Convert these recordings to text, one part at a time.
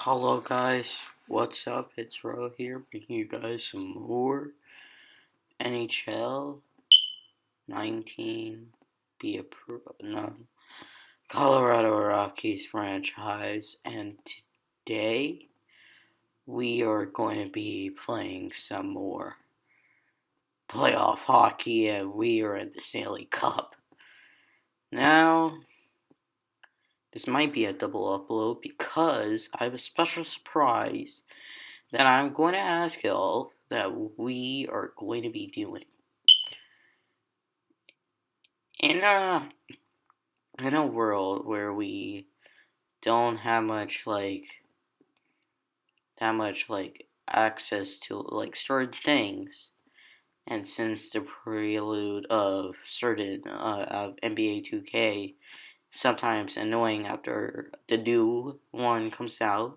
Hello guys, what's up? It's Ro here, bringing you guys some more NHL 19 be approved. No, Colorado Rockies franchise, and today we are going to be playing some more playoff hockey, and we are in the Stanley Cup. Now, this might be a double upload because I have a special surprise that I'm going to ask y'all that we are going to be doing. In a world where we don't have that much access to certain things, and since the prelude of certain of NBA 2K sometimes annoying after the new one comes out,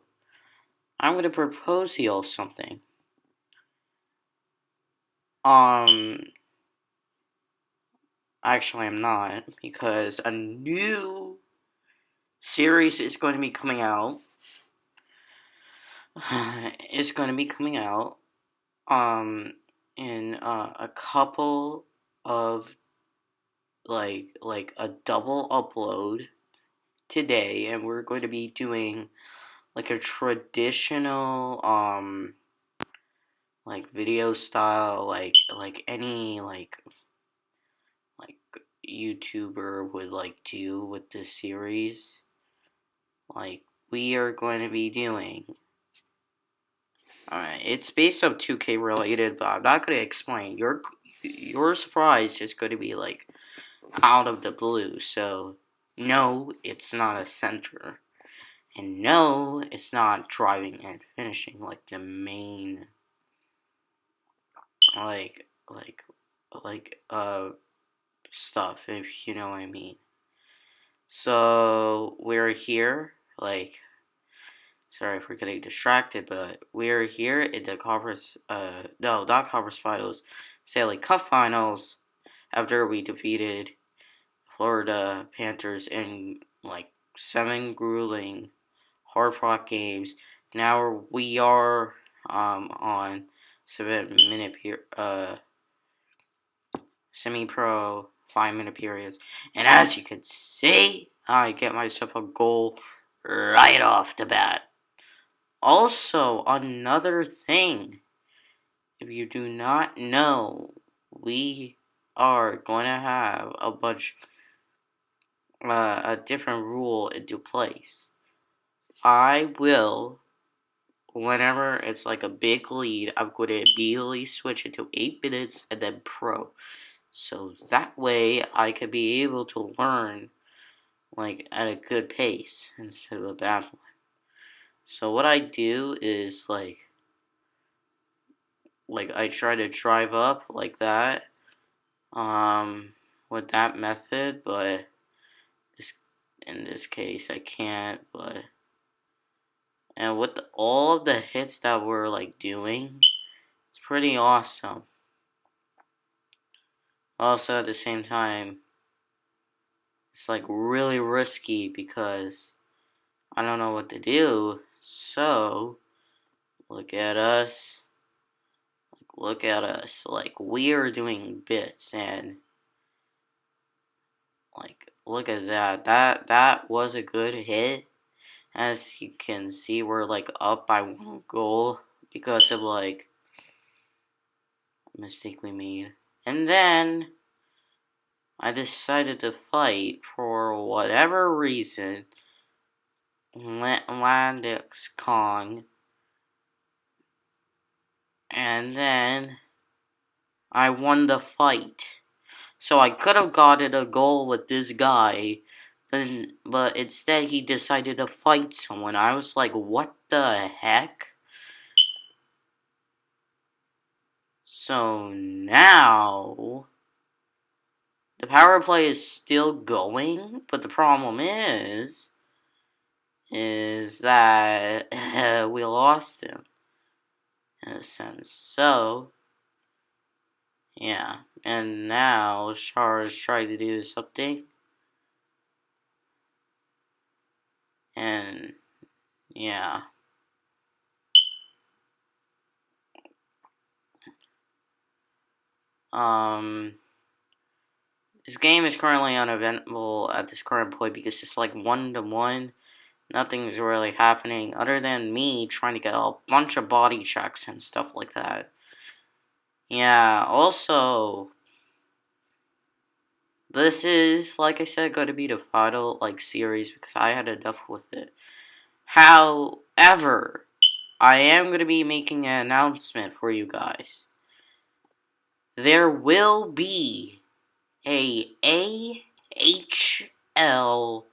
I'm going to propose to y'all something. Actually, I'm not, because a new series is going to be coming out. It's going to be coming out in a couple of like a double upload today, and we're going to be doing like a traditional video style like any like YouTuber would do with this series. We are going to be doing. Alright, it's based on 2K related, but I'm not going to explain. Your surprise is going to be out of the blue. So no, it's not a center, and no, it's not driving and finishing like the main stuff, if you know what I mean. So we're here, sorry for getting distracted, but we're here in the not conference finals, Stanley Cup Finals, after we defeated Florida Panthers in 7 grueling, hard-fought games. Now we are on 7-minute semi-pro 5-minute periods, and as you can see, I get myself a goal right off the bat. Also, another thing, if you do not know, we are going to have a different rule into place. I will, whenever it's a big lead, I'm going to immediately switch it to 8 minutes and then pro. So that way I could be able to learn at a good pace instead of a bad one. So what I do is I try to drive up like that with that method, but in this case I can't. And with all of the hits that we're doing, it's pretty awesome. Also at the same time, it's really risky because I don't know what to do. So look at us. We are doing bits, and look at that. That was a good hit. As you can see, we're up by 1 goal because of a mistake we made. And then I decided to fight for whatever reason. Landix Kong. And then I won the fight. So I could have gotten a goal with this guy, but instead he decided to fight someone. I was like, what the heck? So now the power play is still going, but the problem is that we lost him in a sense. So yeah, and now Char is trying to do something, and yeah, This game is currently uneventful at this current point because it's like 1-1. Nothing's really happening other than me trying to get a bunch of body checks and stuff like that. Yeah, also, this is, like I said, going to be the final, series because I had enough with it. However, I am going to be making an announcement for you guys. There will be a AHL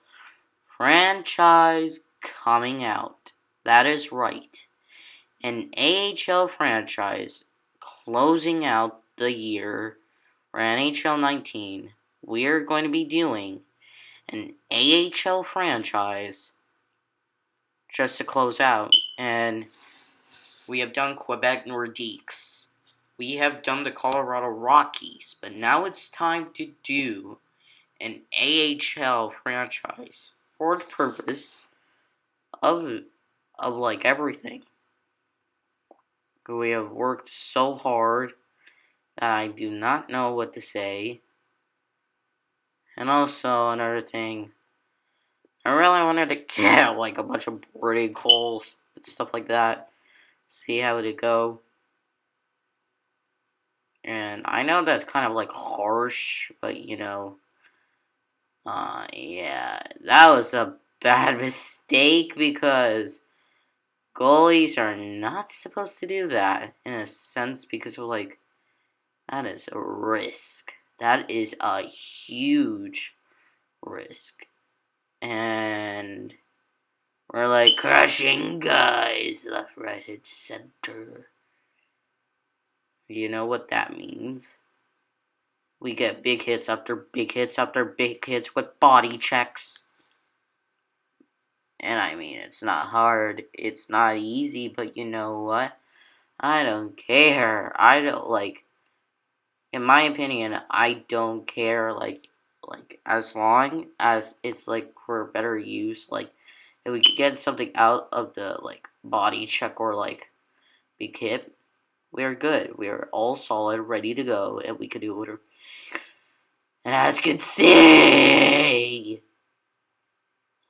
franchise coming out. That is right. An AHL franchise closing out the year for NHL 19. We are going to be doing an AHL franchise just to close out. And we have done Quebec Nordiques. We have done the Colorado Rockies. But now it's time to do an AHL franchise for the purpose of everything. We have worked so hard that I do not know what to say. And also another thing, I really wanted to get a bunch of boarding goals and stuff like that. See how it would go. And I know that's kind of harsh, but yeah, that was a bad mistake because goalies are not supposed to do that in a sense because of that is a risk. That is a huge risk. And we're crushing guys left, right, and center. You know what that means. We get big hits after big hits after big hits with body checks. And I mean, it's not hard. It's not easy, but you know what? I don't care. I don't in my opinion, I don't care as long as it's for better use, if we could get something out of the body check or big hit, we are good. We are all solid, ready to go, and we can do whatever. And as you can see,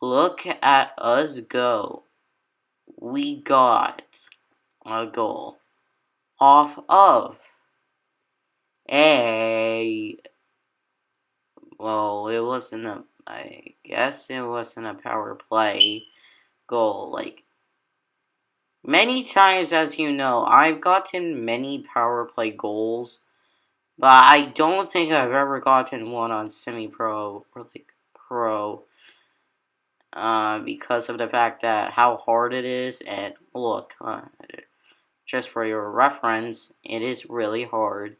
look at us go. We got a goal off of I guess it wasn't a power play goal. Many times, as you know, I've gotten many power play goals, but I don't think I've ever gotten one on semi-pro or pro. Because of the fact that how hard it is, and look, just for your reference, it is really hard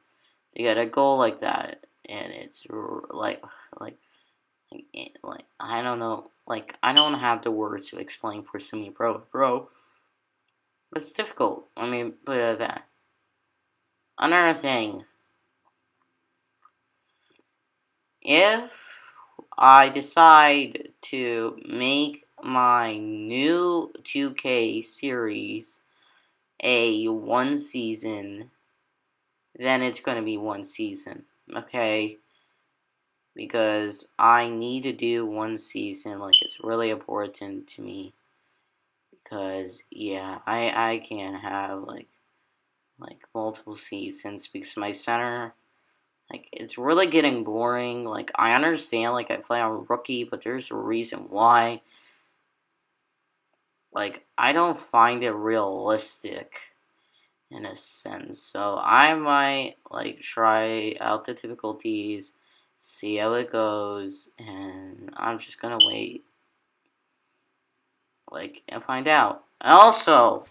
to get a goal like that, and it's I don't know, I don't have the words to explain for semi-pro, but it's difficult. I mean, put it at that. Another thing, if I decide to make my new 2K series a one season, then it's going to be one season, okay? Because I need to do one season, it's really important to me. Because, yeah, I can't have, multiple seasons because my center, it's really getting boring. I understand, I play on rookie, but there's a reason why. I don't find it realistic in a sense. So I might, try out the difficulties, see how it goes, and I'm just gonna wait, and find out. And also,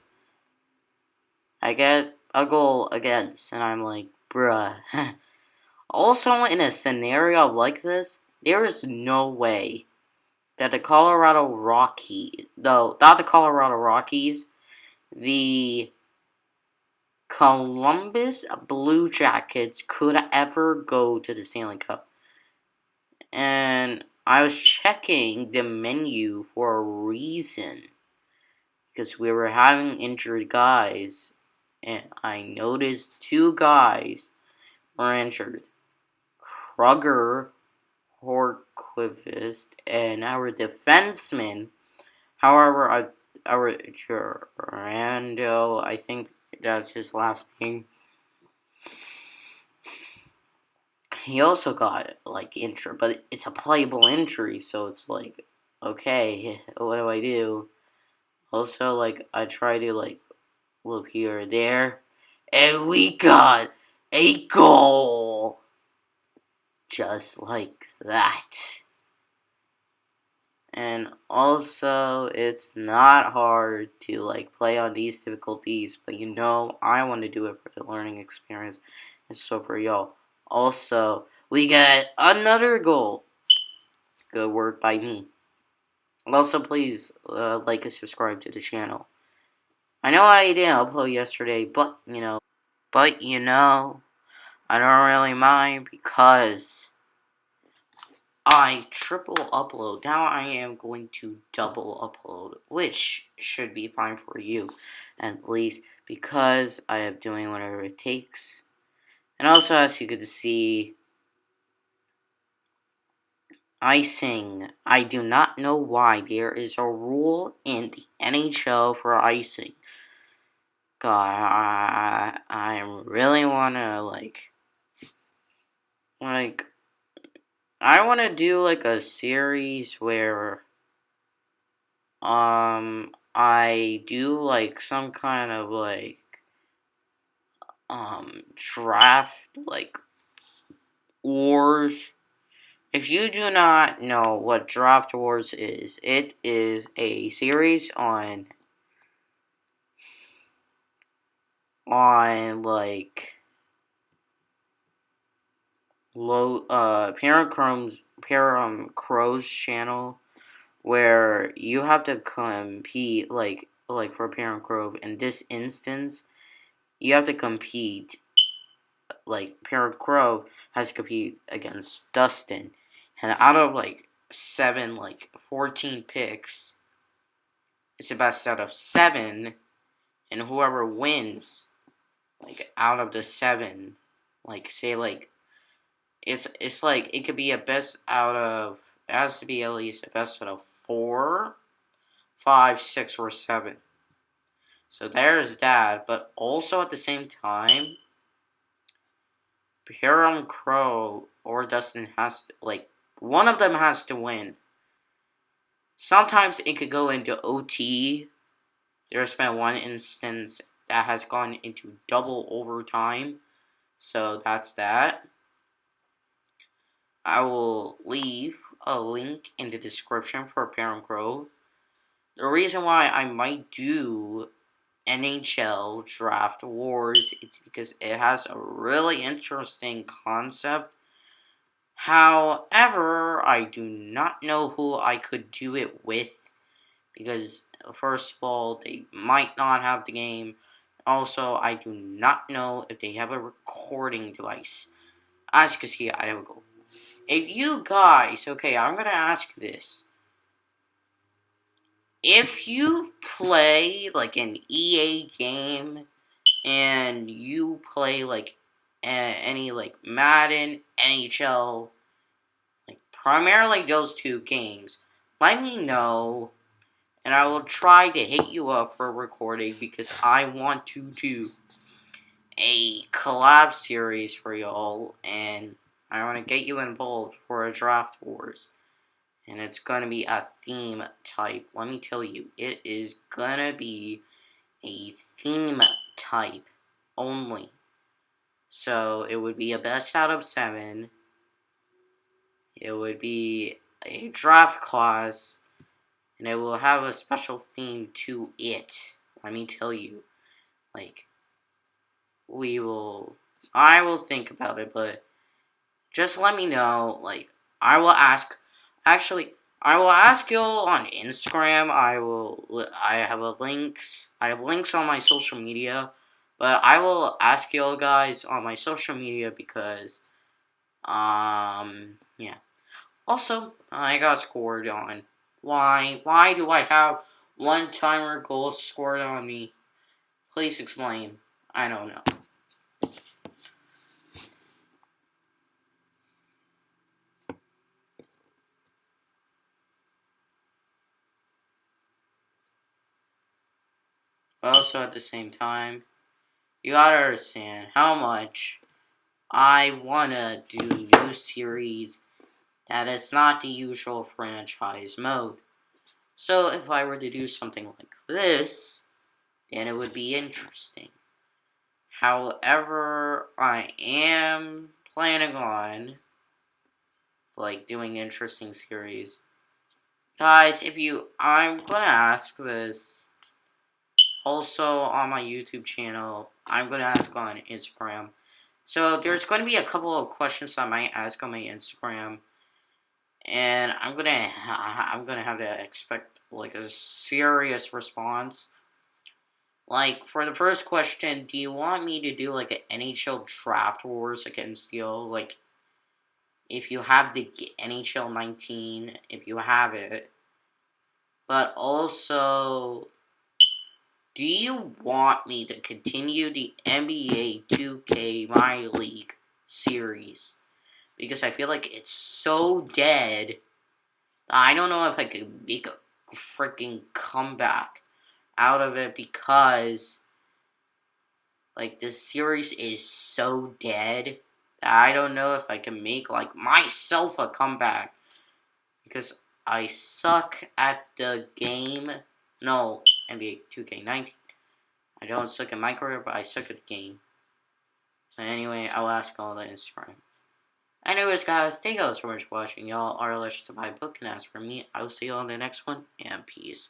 I get a goal against, and I'm bruh. Also, in a scenario like this, there is no way that the Colorado Rockies, no, not the Colorado Rockies, the Columbus Blue Jackets could ever go to the Stanley Cup. And I was checking the menu for a reason. Because we were having injured guys. And I noticed two guys, were injured. Kruger, Horquist, and our defenseman. However, our Gerando, I think that's his last name. He also got injured, but it's a playable injury, so it's okay, what do I do? Also, I try to look here or there, and we got a goal, just like that. And also, it's not hard to play on these difficulties, but I want to do it for the learning experience. And so for y'all. Also, we got another goal. Good work by me. Also, please like and subscribe to the channel. I know I didn't upload yesterday, but I don't really mind because I triple upload. Now I am going to double upload, which should be fine for you, at least, because I am doing whatever it takes. And also, as you can see, icing. I do not know why there is a rule in the NHL for icing. God, I really wanna I wanna do a series where I do some kind of draft wars. If you do not know what Draft Wars is, it is a series on Parent Crow's channel, where you have to compete for Parent Crow. In this instance, you have to compete Parent Crow has to compete against Dustin, and out of 14 picks, it's the best out of 7, and whoever wins out of the 7, say it's it could be a best out of, it has to be at least a best out of 4, 5, 6, or 7. So there's that, but also at the same time, Hiram Crow or Dustin has to, one of them has to win. Sometimes it could go into OT. There's been one instance that has gone into double overtime. So that's that. I will leave a link in the description for Parent Crow. The reason why I might do NHL Draft Wars, it's because it has a really interesting concept. However, I do not know who I could do it with, because first of all, they might not have the game. Also, I do not know if they have a recording device. As you can see, I have a goal. If you guys, okay, I'm gonna ask this. If you play an EA game and you play any Madden, NHL, primarily those two games, let me know, and I will try to hit you up for a recording, because I want to do a collab series for y'all, and I want to get you involved for a Draft Wars. And it's gonna be a theme type. Let me tell you, it is gonna be a theme type only. So it would be a best out of 7. It would be a draft class, and it will have a special theme to it. Let me tell you, I will think about it, but just let me know. I will ask. Actually, I will ask y'all on Instagram. I have links. I have links on my social media, but I will ask y'all guys on my social media because, yeah. Also, I got scored on. Why? Why do I have one-timer goals scored on me? Please explain. I don't know. But also at the same time, you gotta understand how much I wanna do new series that is not the usual franchise mode. So if I were to do something like this, then it would be interesting. However, I am planning on doing interesting series. Guys, I'm gonna ask this also on my YouTube channel. I'm gonna ask on Instagram. So there's going to be a couple of questions I might ask on my Instagram, and I'm gonna have to expect a serious response. For the first question, do you want me to do an NHL Draft Wars against Steel? If you have the NHL 19, if you have it. But also, do you want me to continue the NBA 2K My League series? Because I feel like it's so dead. I don't know if I could make a freaking comeback out of it because this series is so dead that I don't know if I can make myself a comeback because I suck at the game. No, NBA 2K19. I don't suck at my career, but I suck at the game. So anyway, I'll ask all the Instagram. Anyways, guys, thank you all so much for watching. Y'all are delicious to buy a book, and as for me, I will see you on the next one, and peace.